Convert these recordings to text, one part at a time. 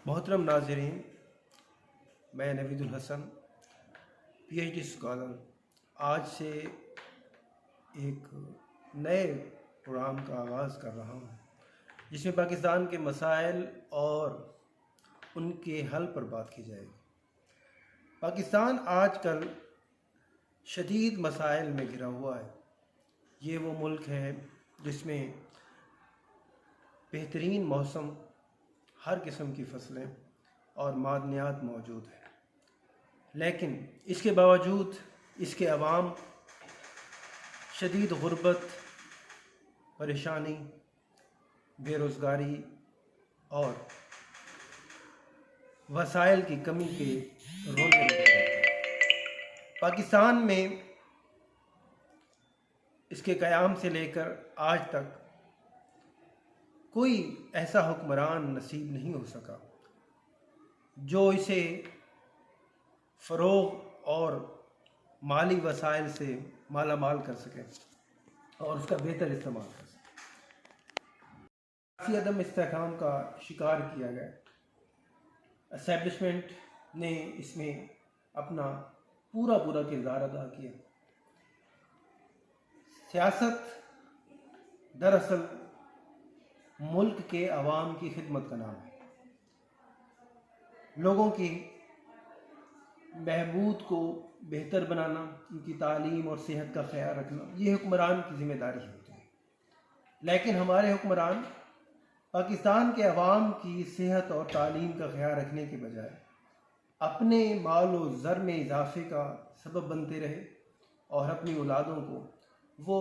मोहतरम नाज़रीन, मैं नवीदुल हसन PhD स्कॉलर आज से एक नए प्रोग्राम का आगाज़ कर रहा हूँ जिसमें पाकिस्तान के मसाइल और उनके हल पर बात की जाएगी। पाकिस्तान आजकल शदीद मसाइल में घिरा हुआ है। ये वो मुल्क है जिसमें बेहतरीन मौसम, हर किस्म की फसलें और मादनियात मौजूद हैं, लेकिन इसके बावजूद इसके अवाम शदीद गुर्बत, परेशानी, बेरोज़गारी और वसाइल की कमी के रोने लगे रहते हैं। पाकिस्तान में इसके क़याम से लेकर आज तक कोई ऐसा हुक्मरान नसीब नहीं हो सका जो इसे फ़रोग़ और माली वसाइल से माला माल कर सके और उसका बेहतर इस्तेमाल कर सके। सियासी अदम इस्तेहकाम का शिकार किया गया। एस्टेब्लिशमेंट ने इसमें अपना पूरा किरदार अदा किया। सियासत दरअसल मुल्क के अवाम की खिदमत का नाम है। लोगों की बहबूद को बेहतर बनाना, उनकी तालीम और सेहत का ख्याल रखना, ये हुक्मरान की ज़िम्मेदारी होती है। लेकिन हमारे हुक्मरान पाकिस्तान के अवाम की सेहत और तालीम का ख्याल रखने के बजाय अपने माल व ज़र में इजाफे का सबब बनते रहे और अपनी औलादों को वो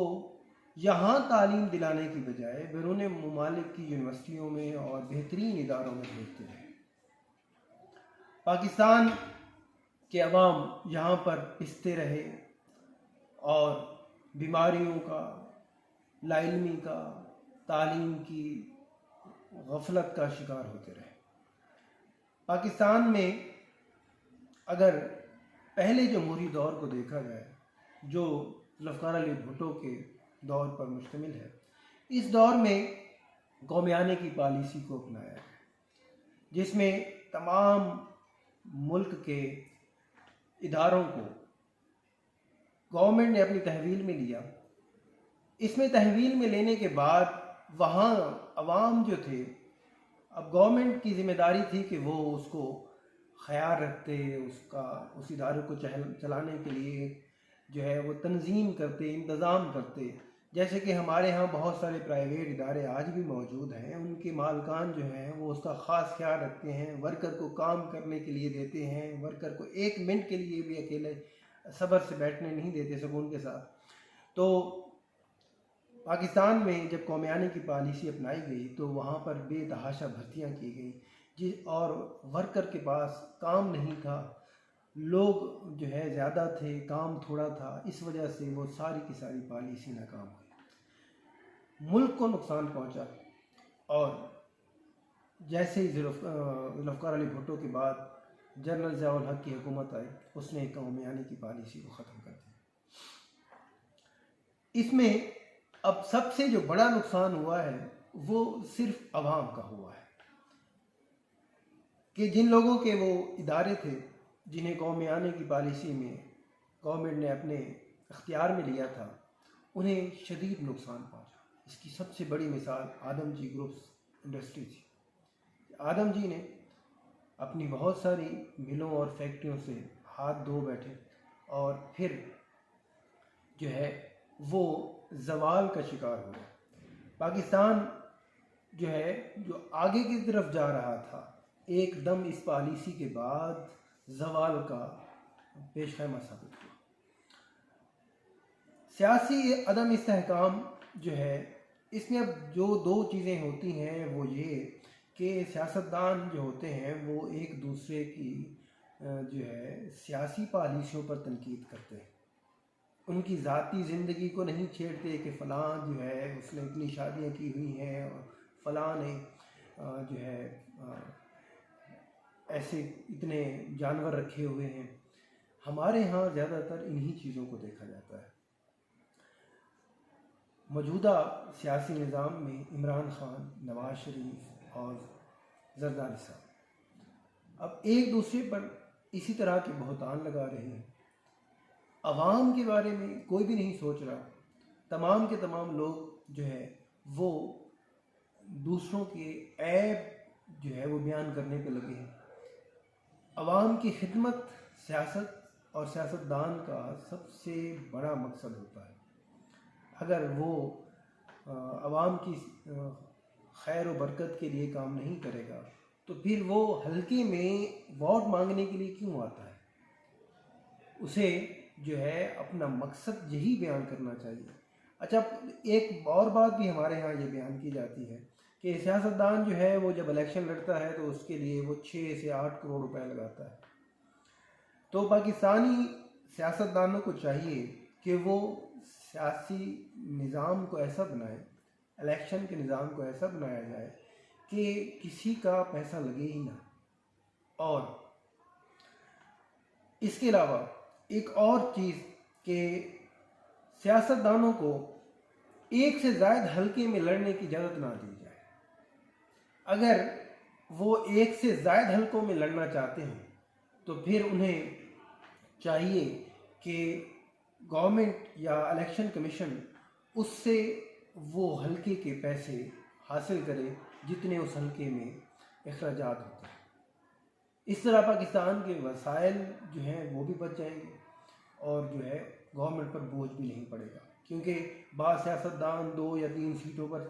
यहाँ तालीम दिलाने की बजाय बैरून मुमालिक की यूनिवर्सिटियों में और बेहतरीन इदारों में भेजते रहे। पाकिस्तान के अवाम यहाँ पर पिसते रहे और बीमारियों का, लाइल्मी का, तालीम की गफलत का शिकार होते रहे। पाकिस्तान में अगर पहले जमहूरी दौर को देखा जाए जो ज़ुल्फ़िकार अली भुट्टो के दौर पर मुश्तमिल है, इस दौर में कौमियाने की पॉलिसी को अपनाया है जिसमें तमाम मुल्क के इदारों को गवर्नमेंट ने अपनी तहवील में लिया। इसमें तहवील में लेने के बाद वहाँ अवाम जो थे, अब गवर्नमेंट की ज़िम्मेदारी थी कि वो उसको ख्याल रखते, उस इदारे को चलाने के लिए जो है वो तंजीम करते, इंतज़ाम करते। जैसे कि हमारे यहाँ बहुत सारे प्राइवेट इदारे आज भी मौजूद हैं, उनके मालकान जो हैं वो उसका ख़ास ख्याल रखते हैं, वर्कर को काम करने के लिए देते हैं, वर्कर को एक मिनट के लिए भी अकेले सब्र से बैठने नहीं देते सुकून के साथ। तो पाकिस्तान में जब कौमियाने की पॉलिसी अपनाई गई तो वहाँ पर बेतहाशा भर्तियाँ की गई और वर्कर के पास काम नहीं था, लोग जो है ज़्यादा थे, काम थोड़ा था। इस वजह से वो सारी की सारी पॉलिसी नाकाम हुई, मुल्क को नुकसान पहुँचा। और जैसे ही ज़ुल्फ़िकार अली भुट्टो के बाद जनरल ज़िया-उल हक़ की हुकूमत आई, उसने कौमियाने की पॉलिसी को ख़त्म कर दिया। इसमें अब सबसे जो बड़ा नुकसान हुआ है वो सिर्फ अवाम का हुआ है कि जिन लोगों के वो इदारे थे जिन्हें कौमियाने की पॉलिसी में गवर्नमेंट ने अपने इख्तियार में लिया था, उन्हें शदीद नुकसान पहुंचा। इसकी सबसे बड़ी मिसाल आदम जी ग्रुप्स इंडस्ट्री थी। आदम जी ने अपनी बहुत सारी मिलों और फैक्ट्रियों से हाथ धो बैठे और फिर जो है वो ज़वाल का शिकार हो गया। पाकिस्तान जो है जो आगे की तरफ जा रहा था, एकदम इस पॉलिसी के बाद ज़वाल का पेशखैमा साबित हुआ। सियासी अदम इस्तेहकाम जो है, इसमें अब जो दो चीज़ें होती हैं वो ये कि सियासतदान जो होते हैं वो एक दूसरे की जो है सियासी पॉलिसियों पर तनकीद करते हैं, उनकी ज़ाती ज़िंदगी को नहीं छेड़ते कि फ़लाँ जो है उसने इतनी शादियाँ की हुई हैं और फ़लाँ ने जो है ऐसे इतने जानवर रखे हुए हैं। हमारे यहाँ ज़्यादातर इन्हीं चीज़ों को देखा जाता है। मौजूदा सियासी निज़ाम में इमरान ख़ान, नवाज़ शरीफ और ज़रदारी साहब, अब एक दूसरे पर इसी तरह के बहतान लगा रहे हैं। अवाम के बारे में कोई भी नहीं सोच रहा। तमाम के तमाम लोग जो है वो दूसरों के ऐब जो है वो बयान करने पे लगे हैं। अवाम की खिदमत सियासत और सियासतदान का सबसे बड़ा मकसद होता है। अगर वो अवाम की खैर व बरकत के लिए काम नहीं करेगा तो फिर वो हल्के में वोट मांगने के लिए क्यों आता है? उसे जो है अपना मकसद यही बयान करना चाहिए। अच्छा, एक और बात भी हमारे यहाँ ये बयान की जाती है कि सियासतदान जो है वो जब इलेक्शन लड़ता है तो उसके लिए वो 6 से 8 करोड़ रुपए लगाता है। तो पाकिस्तानी सियासतदानों को चाहिए कि वो सियासी निज़ाम को ऐसा बनाए, इलेक्शन के निज़ाम को ऐसा बनाया जाए कि किसी का पैसा लगे ही ना। और इसके अलावा एक और चीज़ कि सियासतदानों को एक से ज़्यादा हलके में लड़ने की इजाज़त ना दी जाए। अगर वो एक से ज़्यादा हलकों में लड़ना चाहते हैं तो फिर उन्हें चाहिए कि गवर्नमेंट या इलेक्शन कमीशन उससे वो हलके के पैसे हासिल करे जितने उस हलके में अखराजात होते हैं। इस तरह पाकिस्तान के वसाइल जो हैं वो भी बच जाएंगे और जो है गवर्नमेंट पर बोझ भी नहीं पड़ेगा, क्योंकि बाद सियासतदान 2 या 3 सीटों पर